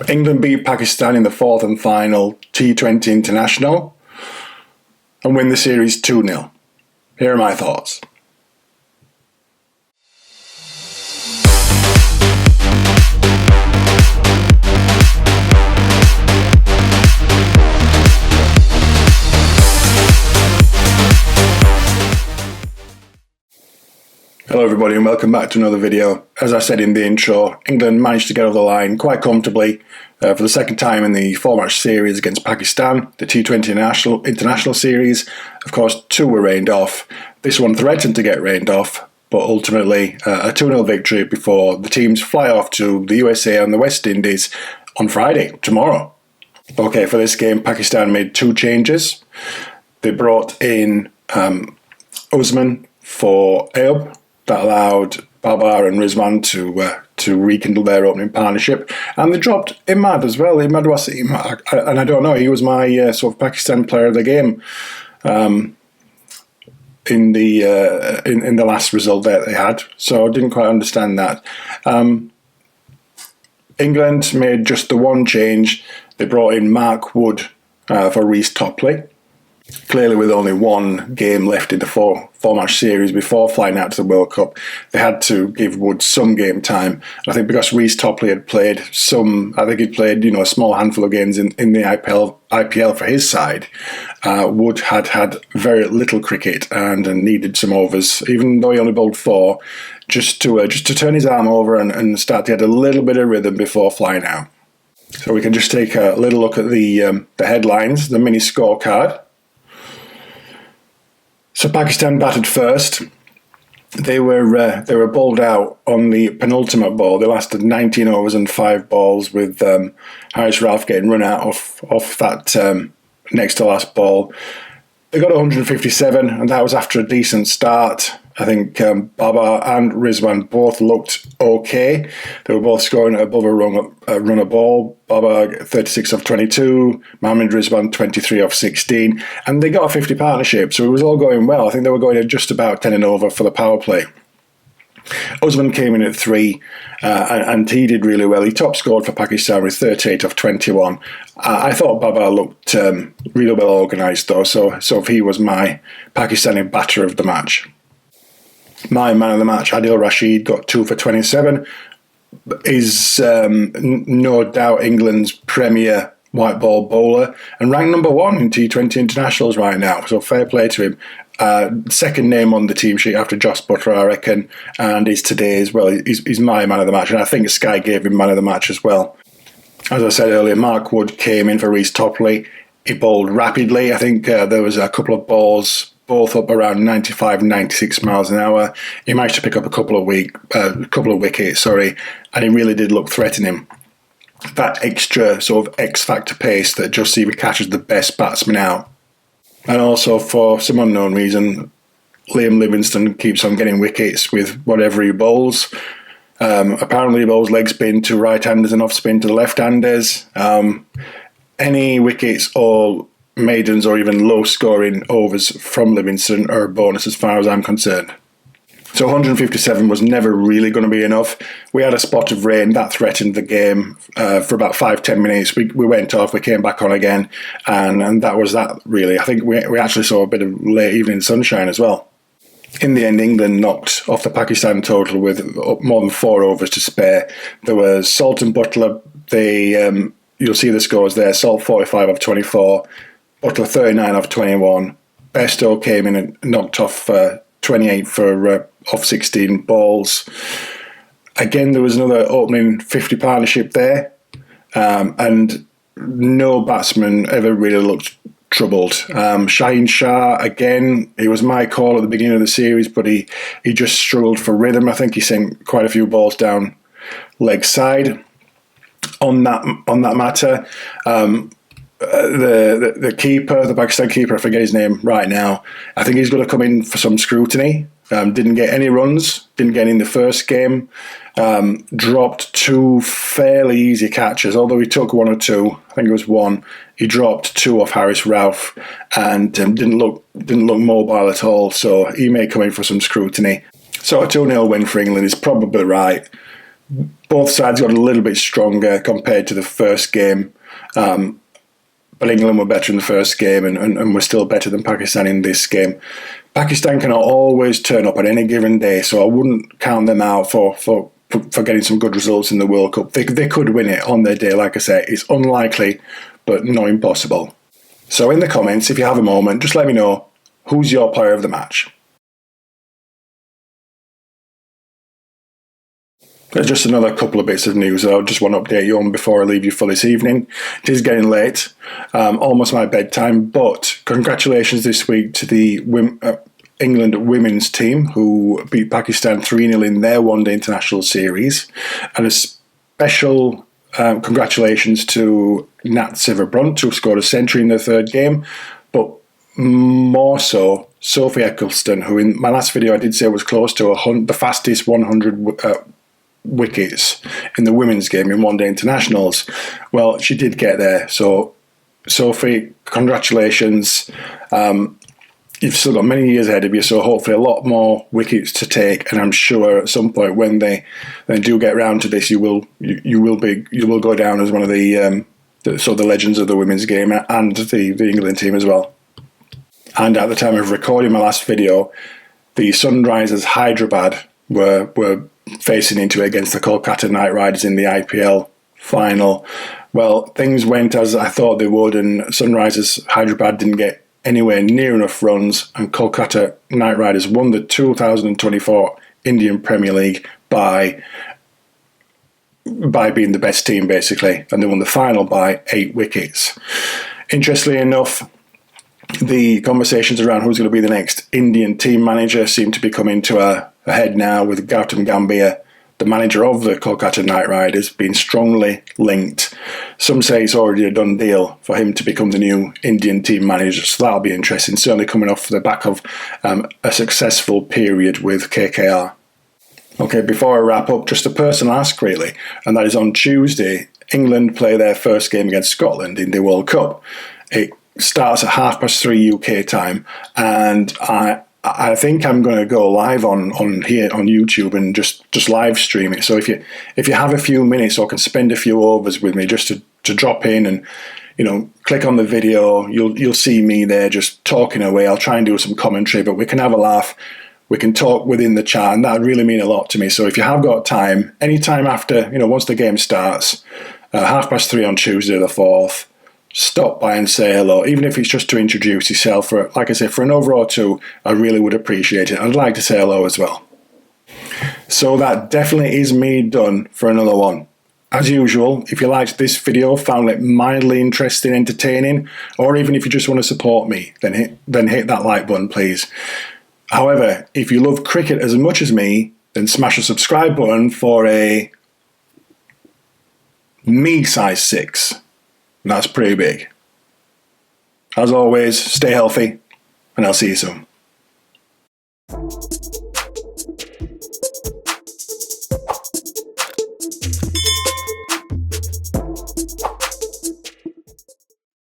England beat Pakistan in the fourth and final T20 International and win the series 2-0. Here are my thoughts. Hello everybody and welcome back to another video. As I said in the intro, England managed to get over the line quite comfortably for the second time in the four-match series against Pakistan, the T20 International Series. Of course, two were rained off. This one threatened to get rained off, but ultimately a 2-0 victory before the teams fly off to the USA and the West Indies on Friday, tomorrow. Okay, for this game, Pakistan made two changes. They brought in Usman for Ayub. That allowed Babar and Rizwan to rekindle their opening partnership, and they dropped Imad as well. Imad Wasim, and I don't know, he was my sort of Pakistan player of the game in the last result that they had. So I didn't quite understand that. England made just the one change. They brought in Mark Wood for Reece Topley. Clearly, with only one game left in the four-match series before flying out to the World Cup, they had to give Wood some game time. And I think because Reece Topley had played a small handful of games in the IPL for his side, Wood had very little cricket and needed some overs, even though he only bowled four, just to turn his arm over and start to get a little bit of rhythm before flying out. So we can just take a little look at the headlines, the mini scorecard. So Pakistan batted first. They were bowled out on the penultimate ball. They lasted 19 overs and 5 balls, with Haris Rauf getting run out off that next to last ball. They got 157, and that was after a decent start. I think Babar and Rizwan both looked okay. They were both scoring above a run a ball. Babar 36 of 22, Mohammad Rizwan 23 of 16, and they got a 50 partnership, so it was all going well. I think they were going at just about 10 and over for the power play. Usman came in at 3, and he did really well. He top scored for Pakistan with 38 of 21. I thought Babar looked really well organised though, so he was my Pakistani batter of the match. My man of the match, Adil Rashid, got 2 for 27. Is no doubt England's premier white ball bowler and ranked number 1 in T20 internationals right now. So fair play to him. Second name on the team sheet after Jos Buttler, I reckon, and is today as well. He's my man of the match, and I think Sky gave him man of the match as well. As I said earlier, Mark Wood came in for Reece Topley. He bowled rapidly. I think there was a couple of balls, both up around 95, 96 miles an hour. He managed to pick up a couple of wickets, and he really did look threatening. That extra sort of X-factor pace that just even catches the best batsman out. And also, for some unknown reason, Liam Livingstone keeps on getting wickets with whatever he bowls. Apparently he bowls leg spin to right-handers and off spin to the left-handers. Any wickets or maidens or even low-scoring overs from Livingstone are a bonus as far as I'm concerned. So 157 was never really going to be enough. We had a spot of rain that threatened the game for about 5-10 minutes. We went off, we came back on again, and that was that really. I think we actually saw a bit of late evening sunshine as well. In the end, England knocked off the Pakistan total with more than 4 overs to spare. There was Salt and Buttler. You'll see the scores there. Salt 45 of 24, Buttler 39 of 21. Bairstow came in and knocked off 28 for off 16 balls. Again, there was another opening 50 partnership there, and no batsman ever really looked troubled. Shaheen Shah, again, he was my call at the beginning of the series, but he just struggled for rhythm. I think he sent quite a few balls down leg side. On that matter, the keeper, the Pakistan keeper, I forget his name right now, I think he's going to come in for some scrutiny. Didn't get any runs, didn't get in the first game, dropped 2 fairly easy catches, although he took 1 or 2, I think it was 1. He dropped 2 off Haris Rauf and didn't look mobile at all, so he may come in for some scrutiny. So a 2-0 win for England is probably right. both sides got a little bit stronger compared to the first game. But England were better in the first game and were still better than Pakistan in this game. Pakistan cannot always turn up on any given day, so I wouldn't count them out for getting some good results in the World Cup. They could win it on their day, like I say. It's unlikely, but not impossible. So in the comments, if you have a moment, just let me know who's your player of the match. There's just another couple of bits of news that I just want to update you on before I leave you for this evening. It is getting late, almost my bedtime, but congratulations this week to the England women's team who beat Pakistan 3-0 in their one-day international series. And a special congratulations to Nat Sciver-Brunt, who scored a century in their third game, but more so Sophie Ecclestone, who in my last video I did say was close to the fastest 100 wickets in the women's game in one-day internationals. Well, she did get there. So, Sophie, congratulations. You've still got many years ahead of you, so hopefully a lot more wickets to take. And I'm sure at some point when they do get round to this, you will go down as one of the legends of the women's game and the England team as well. And at the time of recording my last video, the Sunrisers Hyderabad were facing into it against the Kolkata Knight Riders in the IPL final. Well, things went as I thought they would, and Sunrisers Hyderabad didn't get anywhere near enough runs, and Kolkata Knight Riders won the 2024 Indian Premier League by being the best team, basically, and they won the final by 8 wickets. Interestingly enough, the conversations around who's going to be the next Indian team manager seem to be coming to a head now, with Gautam Gambhir, the manager of the Kolkata Knight Riders, being strongly linked. Some say it's already a done deal for him to become the new Indian team manager, so that'll be interesting, certainly coming off the back of a successful period with KKR. Okay, before I wrap up, just a personal ask really, and that is on Tuesday, England play their first game against Scotland in the World Cup. It starts at 3:30 UK time, and I think I'm going to go live on here on YouTube and just live stream it. So if you have a few minutes or can spend a few overs with me just to drop in and click on the video, you'll see me there just talking away. I'll try and do some commentary, but we can have a laugh. We can talk within the chat, and that would really mean a lot to me. So if you have got time, any time after once the game starts, 3:30 on Tuesday the 4th. Stop by and say hello, even if it's just to introduce yourself. Like I say, for an over or two, I really would appreciate it. I'd like to say hello as well. So that definitely is me done for another one. As usual, if you liked this video, found it mildly interesting, entertaining, or even if you just want to support me, then hit that like button, please. However, if you love cricket as much as me, then smash the subscribe button for a me size 6. That's pretty big. As always, stay healthy, and I'll see you soon.